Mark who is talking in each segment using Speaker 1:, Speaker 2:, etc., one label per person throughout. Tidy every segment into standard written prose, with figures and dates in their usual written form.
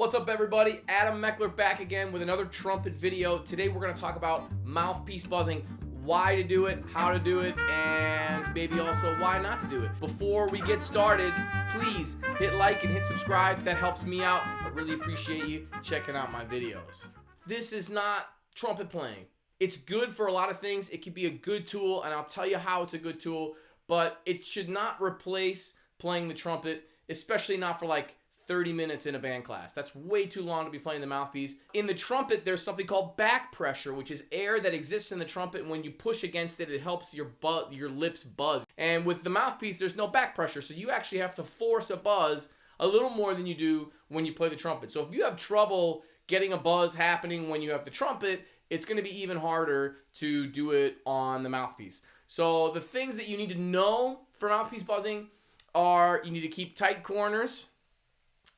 Speaker 1: What's up everybody? Adam Meckler back again with another trumpet video. Today we're going to talk about mouthpiece buzzing, why to do it, how to do it, and maybe also why not to do it. Before we get started, please hit like and hit subscribe. That helps me out. I really appreciate you checking out my videos. This is not trumpet playing. It's good for a lot of things. It can be a good tool, and I'll tell you how it's a good tool, but it should not replace playing the trumpet, especially not for like 30 minutes in a band class. That's way too long to be playing the mouthpiece. In the trumpet, there's something called back pressure, which is air that exists in the trumpet, and when you push against it, it helps your lips buzz. And with the mouthpiece, there's no back pressure, so you actually have to force a buzz a little more than you do when you play the trumpet. So if you have trouble getting a buzz happening when you have the trumpet, it's going to be even harder to do it on the mouthpiece. So the things that you need to know for mouthpiece buzzing are you need to keep tight corners,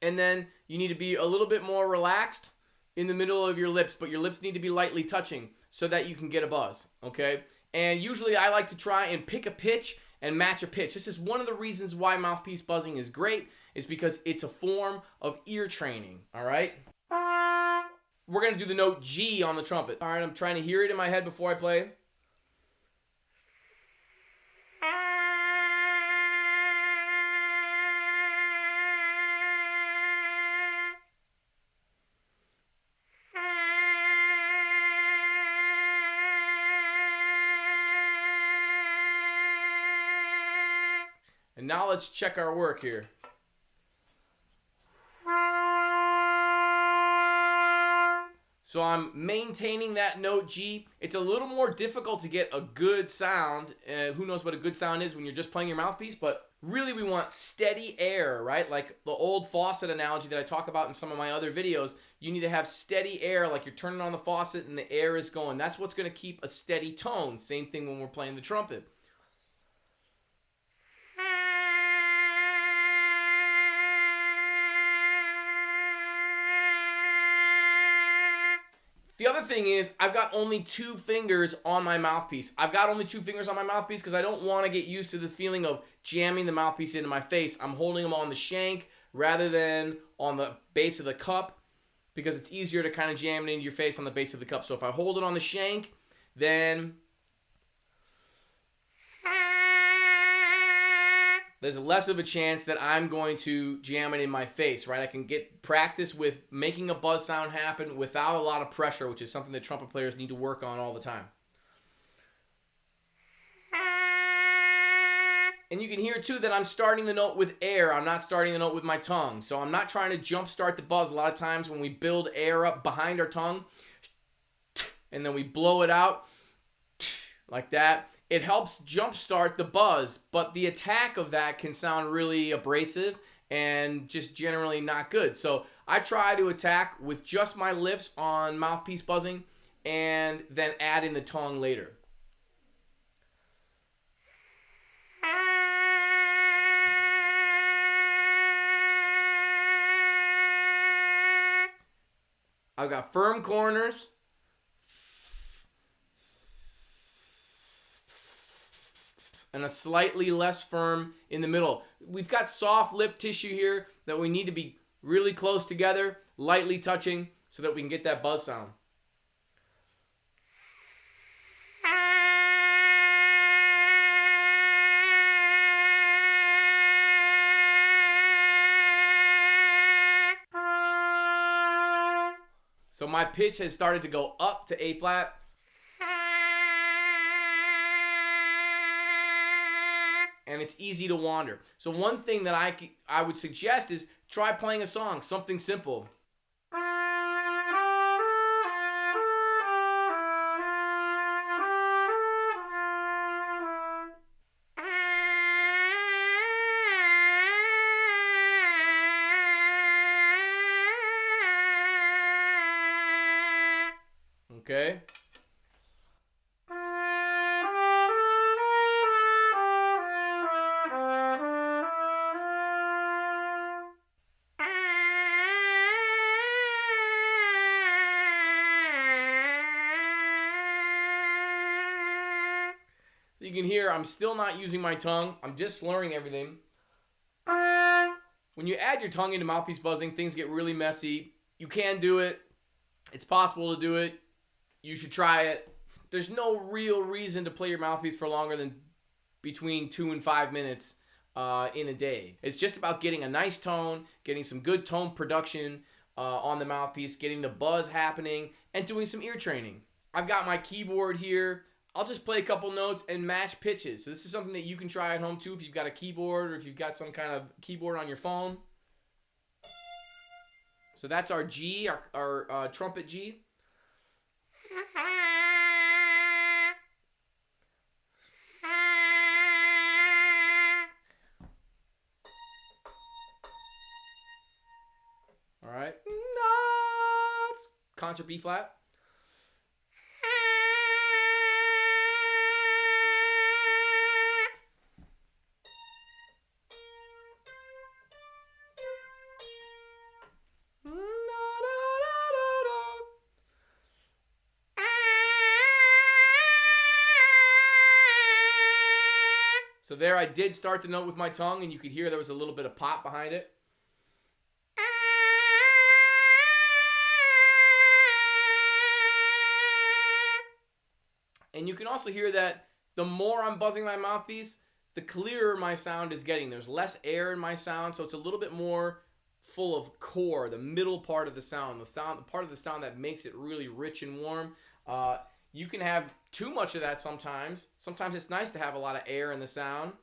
Speaker 1: and then you need to be a little bit more relaxed in the middle of your lips, but your lips need to be lightly touching so that you can get a buzz, okay? And usually I like to try and pick a pitch and match a pitch. This is one of the reasons why mouthpiece buzzing is great, is because it's a form of ear training, all right? We're going to do the note G on the trumpet. All right, I'm trying to hear it in my head before I play. And now let's check our work here. So I'm maintaining that note G. It's a little more difficult to get a good sound. Who knows what a good sound is when you're just playing your mouthpiece, but really we want steady air, right? Like the old faucet analogy that I talk about in some of my other videos. You need to have steady air, like you're turning on the faucet and the air is going. That's what's going to keep a steady tone. Same thing when we're playing the trumpet. The other thing is, I've got only 2 fingers on my mouthpiece. I've got only 2 fingers on my mouthpiece because I don't want to get used to this feeling of jamming the mouthpiece into my face. I'm holding them on the shank rather than on the base of the cup because it's easier to kind of jam it into your face on the base of the cup. So if I hold it on the shank, then there's less of a chance that I'm going to jam it in my face, right? I can get practice with making a buzz sound happen without a lot of pressure, which is something that trumpet players need to work on all the time. And you can hear too that I'm starting the note with air. I'm not starting the note with my tongue. So I'm not trying to jump start the buzz. A lot of times when we build air up behind our tongue and then we blow it out like that, it helps jumpstart the buzz, but the attack of that can sound really abrasive and just generally not good. So I try to attack with just my lips on mouthpiece buzzing and then add in the tongue later. I've got firm corners. And a slightly less firm in the middle. We've got soft lip tissue here that we need to be really close together, lightly touching, so that we can get that buzz sound. So my pitch has started to go up to A flat. And it's easy to wander. So one thing that I would suggest is try playing a song, something simple. Okay? So you can hear I'm still not using my tongue. I'm just slurring everything. When you add your tongue into mouthpiece buzzing, things get really messy You can do it. It's possible to do it. You should try it. There's no real reason to play your mouthpiece for longer than between 2 and 5 minutes in a day. It's just about getting a nice tone, getting some good tone production on the mouthpiece, getting the buzz happening, and doing some ear training. I've got my keyboard here. I'll just play a couple notes and match pitches. So this is something that you can try at home too if you've got a keyboard or if you've got some kind of keyboard on your phone. So that's our G, our trumpet G. All right. Notes. Concert B flat. So there I did start the note with my tongue, and you could hear there was a little bit of pop behind it. And you can also hear that the more I'm buzzing my mouthpiece, the clearer my sound is getting. There's less air in my sound, so it's a little bit more full of core, the middle part of the sound, the part of the sound that makes it really rich and warm. You can have too much of that sometimes. Sometimes it's nice to have a lot of air in the sound.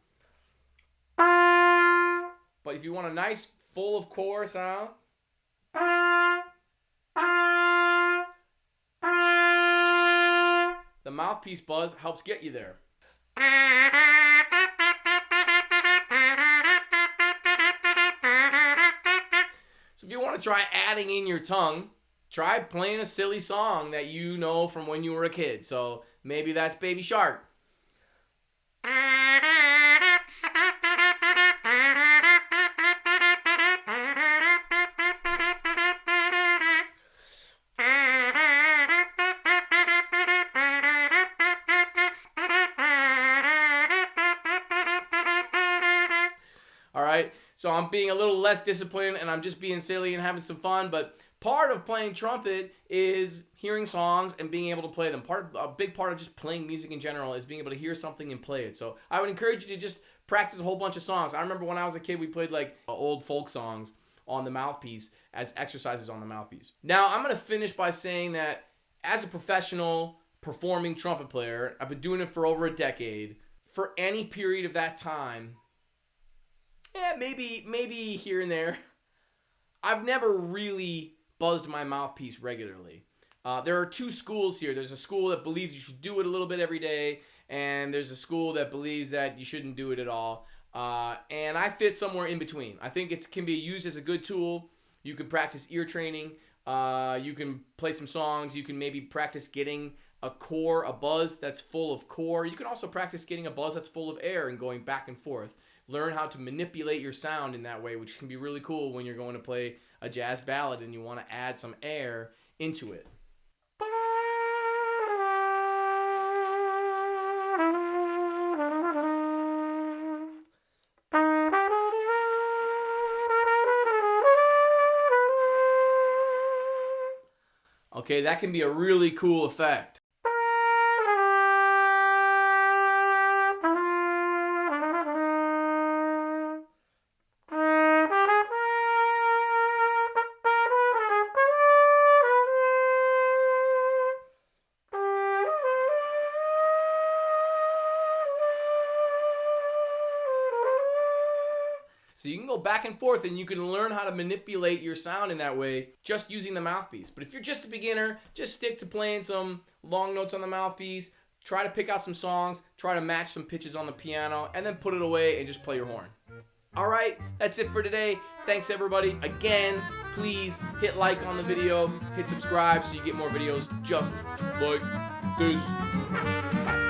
Speaker 1: But if you want a nice, full of core sound, the mouthpiece buzz helps get you there. So if you want to try adding in your tongue, try playing a silly song that you know from when you were a kid. So maybe that's Baby Shark. All right, so I'm being a little less disciplined and I'm just being silly and having some fun, but part of playing trumpet is hearing songs and being able to play them. A big part of just playing music in general is being able to hear something and play it. So I would encourage you to just practice a whole bunch of songs. I remember when I was a kid, we played like old folk songs on the mouthpiece as exercises on the mouthpiece. Now I'm going to finish by saying that as a professional performing trumpet player, I've been doing it for over a decade. For any period of that time, maybe here and there, I've never really buzzed my mouthpiece regularly. There are two schools here. There's a school that believes you should do it a little bit every day, and there's a school that believes that you shouldn't do it at all. And I fit somewhere in between. I think it can be used as a good tool. You can practice ear training. You can play some songs. You can maybe practice getting a buzz that's full of core. You can also practice getting a buzz that's full of air and going back and forth. Learn how to manipulate your sound in that way, which can be really cool when you're going to play a jazz ballad and you want to add some air into it. Okay, that can be a really cool effect. So you can go back and forth and you can learn how to manipulate your sound in that way just using the mouthpiece. But if you're just a beginner, just stick to playing some long notes on the mouthpiece, try to pick out some songs, try to match some pitches on the piano, and then put it away and just play your horn. All right, that's it for today. Thanks everybody. Again, please hit like on the video, hit subscribe so you get more videos just like this. Bye.